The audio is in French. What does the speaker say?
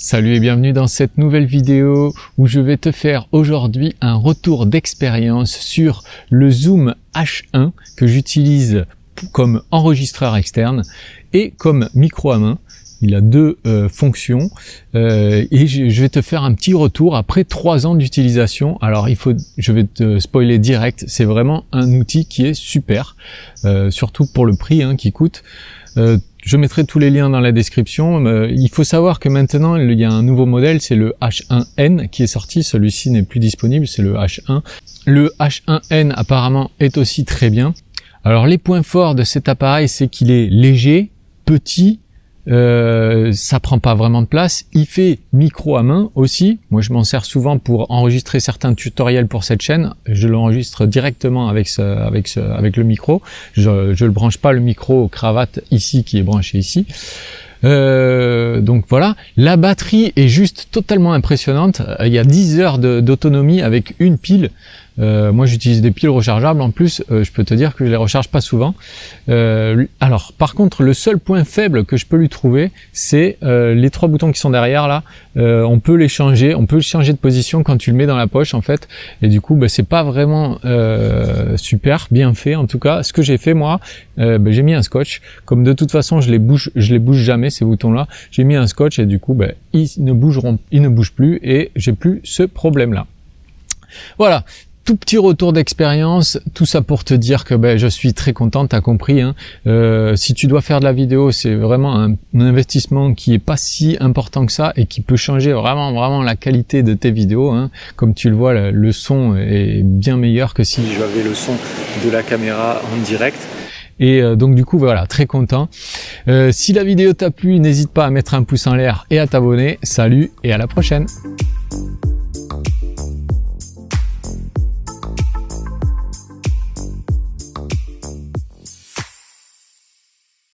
Salut et bienvenue dans cette nouvelle vidéo où je vais te faire aujourd'hui un retour d'expérience sur le Zoom H1 que j'utilise comme enregistreur externe et comme micro à main. Il a deux fonctions et je vais te faire un petit retour après 3 ans d'utilisation. Alors je vais te spoiler direct, c'est vraiment un outil qui est super, surtout pour le prix qui coûte. Je mettrai tous les liens dans la description. Il faut savoir que maintenant, il y a un nouveau modèle, c'est le H1N qui est sorti. Celui-ci n'est plus disponible, c'est le H1. Le H1N apparemment est aussi très bien. Alors les points forts de cet appareil, c'est qu'il est léger, petit, ça prend pas vraiment de place. Il fait micro à main aussi. Moi, je m'en sers souvent pour enregistrer certains tutoriels pour cette chaîne. Je l'enregistre directement avec le micro. Je le branche pas le micro cravate ici qui est branché ici. Donc voilà, la batterie est juste totalement impressionnante. Il y a 10 heures d'autonomie avec une pile. Moi j'utilise des piles rechargeables en plus, je peux te dire que je les recharge pas souvent. Alors par contre le seul point faible que je peux lui trouver, c'est les 3 boutons qui sont derrière là. On peut les changer, on peut le changer de position quand tu le mets dans la poche en fait, et du coup c'est pas vraiment super bien fait. En tout cas ce que j'ai fait moi, j'ai mis un scotch, comme de toute façon je les bouge jamais ces boutons là, j'ai mis un scotch et du coup ils ne bougent plus et j'ai plus ce problème là. Voilà. Tout petit retour d'expérience, tout ça pour te dire que je suis très content, t'as compris. Si tu dois faire de la vidéo, c'est vraiment un investissement qui est pas si important que ça et qui peut changer vraiment la qualité de tes vidéos. Comme tu le vois, le son est bien meilleur que si j'avais le son de la caméra en direct. Et donc du coup voilà, très content. Si la vidéo t'a plu, n'hésite pas à mettre un pouce en l'air et à t'abonner. Salut et à la prochaine.